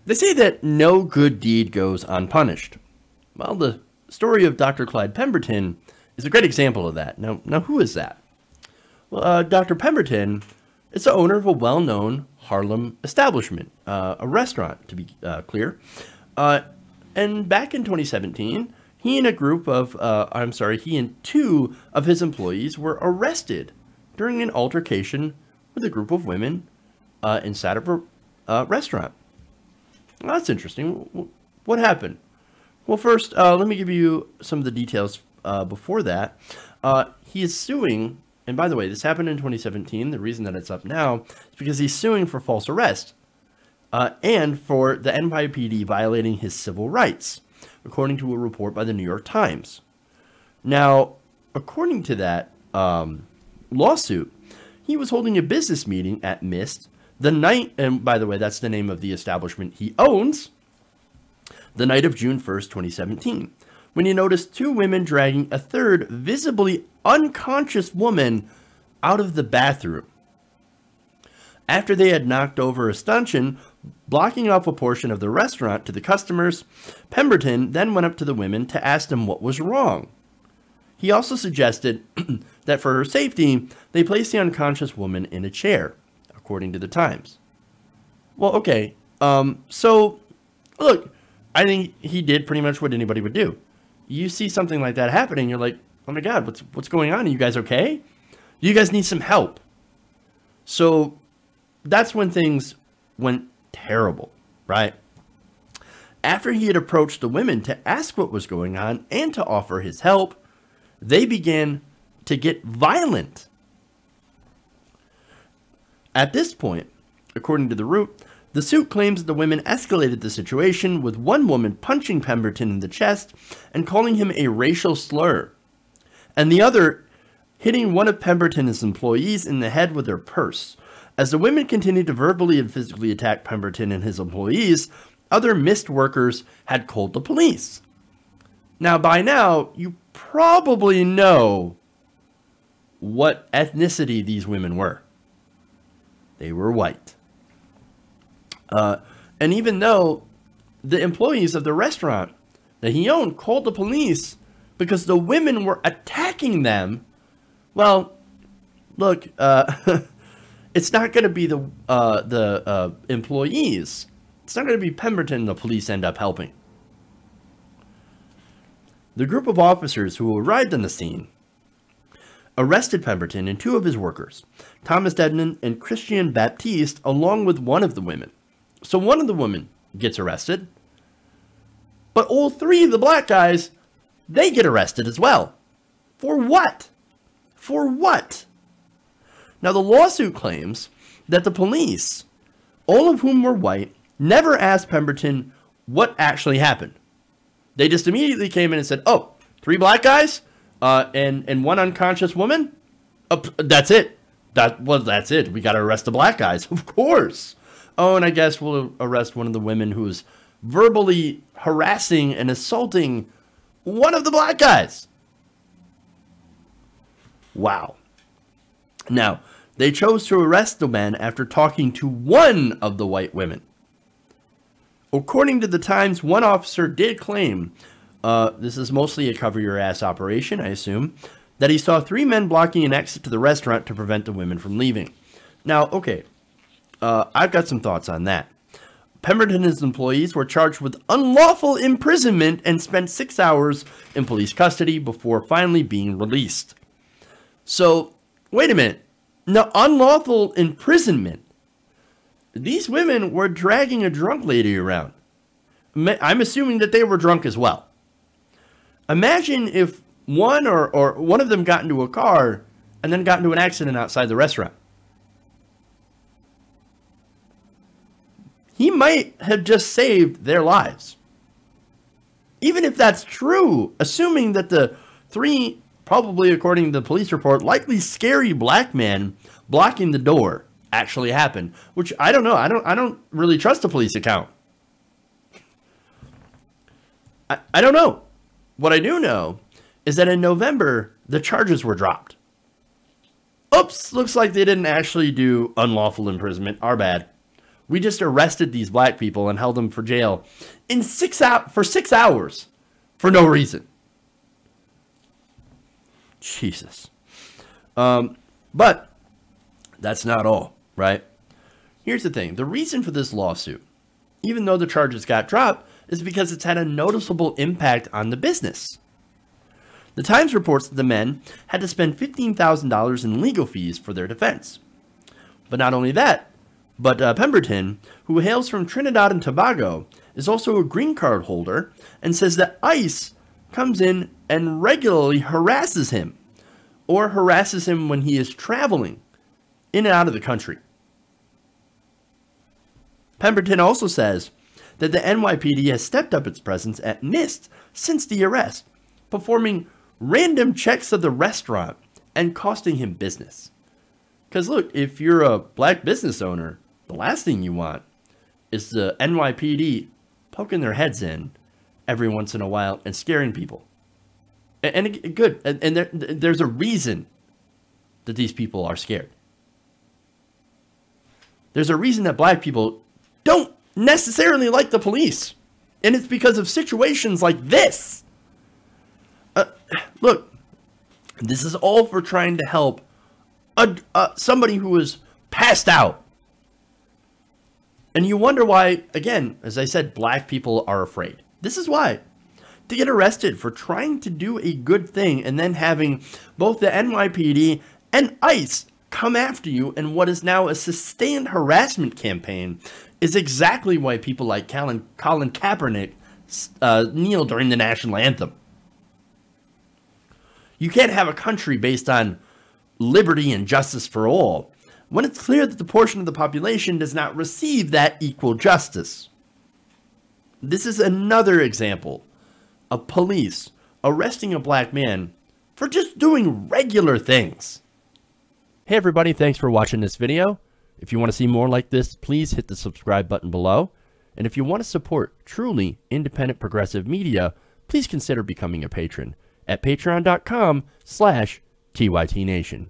They say that no good deed goes unpunished. Well, the story of Dr. Clyde Pemberton is a great example of that. Now who is that? Well, Dr. Pemberton is the owner of a well-known Harlem establishment, a restaurant, to be clear. And back in 2017, he and two of his employees were arrested during an altercation with a group of women inside of a restaurant. Well, that's interesting. What happened? Well, first, let me give you some of the details before that. He is suing, and by the way, this happened in 2017. The reason that it's up now is because he's suing for false arrest and for the NYPD violating his civil rights, according to a report by the New York Times. Now, according to that lawsuit, he was holding a business meeting at Mist the night, and by the way, that's the name of the establishment he owns, the night of June 1st, 2017, when he noticed two women dragging a third visibly unconscious woman out of the bathroom. After they had knocked over a stanchion, blocking off a portion of the restaurant to the customers, Pemberton then went up to the women to ask them what was wrong. He also suggested that for her safety, they place the unconscious woman in a chair, according to the Times. Well, okay, so, look, I think he did pretty much what anybody would do. You see something like that happening, you're like, oh my God, what's going on? Are you guys okay? You guys need some help. So that's when things went terrible, right? After he had approached the women to ask what was going on and to offer his help, they began to get violent. At this point, according to the Root, the suit claims that the women escalated the situation, with one woman punching Pemberton in the chest and calling him a racial slur, and the other hitting one of Pemberton's employees in the head with their purse. As the women continued to verbally and physically attack Pemberton and his employees, other Mist workers had called the police. Now, by now, you probably know what ethnicity these women were. They were white. And even though the employees of the restaurant that he owned called the police because the women were attacking them, well, look, it's not going to be the employees. It's not going to be Pemberton the police end up helping. The group of officers who arrived on the scene arrested Pemberton and two of his workers, Thomas Dedman and Christian Baptiste, along with one of the women. So one of the women gets arrested, but all three of the black guys, they get arrested as well. For what? For what? Now, the lawsuit claims that the police, all of whom were white, never asked Pemberton what actually happened. They just immediately came in and said, oh, three black guys and one unconscious woman? That's it. That's it. We got to arrest the black guys. Of course. Oh, and I guess we'll arrest one of the women who's verbally harassing and assaulting one of the black guys. Wow. Now, they chose to arrest the men after talking to one of the white women. According to the Times, one officer did claim, this is mostly a cover-your-ass operation, I assume, that he saw three men blocking an exit to the restaurant to prevent the women from leaving. Now, okay, I've got some thoughts on that. Pemberton and his employees were charged with unlawful imprisonment and spent 6 hours in police custody before finally being released. So, wait a minute. Now, unlawful imprisonment. These women were dragging a drunk lady around. I'm assuming that they were drunk as well. Imagine if one or one of them got into a car and then got into an accident outside the restaurant. He might have just saved their lives. Even if that's true, assuming that the three, probably according to the police report, likely scary black men blocking the door actually happened, which I don't know. I don't really trust the police account. I don't know. What I do know is that in November, the charges were dropped. Oops, looks like they didn't actually do unlawful imprisonment. Our bad. We just arrested these black people and held them for jail in 6 hours for no reason. Jesus. But that's not all, right? Here's the thing. The reason for this lawsuit, even though the charges got dropped, is because it's had a noticeable impact on the business. The Times reports that the men had to spend $15,000 in legal fees for their defense. But not only that, but Pemberton, who hails from Trinidad and Tobago, is also a green card holder and says that ICE comes in and regularly harasses him, or harasses him when he is traveling in and out of the country. Pemberton also says that the NYPD has stepped up its presence at NIST since the arrest, performing random checks of the restaurant and costing him business. Because look, if you're a black business owner, the last thing you want is the NYPD poking their heads in every once in a while and scaring people. And good, and there's a reason that these people are scared. There's a reason that black people don't necessarily like the police. And it's because of situations like this. Look, this is all for trying to help somebody who is passed out. And you wonder why, again, as I said, black people are afraid. This is why. To get arrested for trying to do a good thing and then having both the NYPD and ICE come after you in what is now a sustained harassment campaign is exactly why people like Colin Kaepernick kneel during the national anthem. You can't have a country based on liberty and justice for all when it's clear that the portion of the population does not receive that equal justice. This is another example of police arresting a black man for just doing regular things. Hey everybody, thanks for watching this video. If you want to see more like this, please hit the subscribe button below. And if you want to support truly independent progressive media, please consider becoming a patron at patreon.com/TYTNation.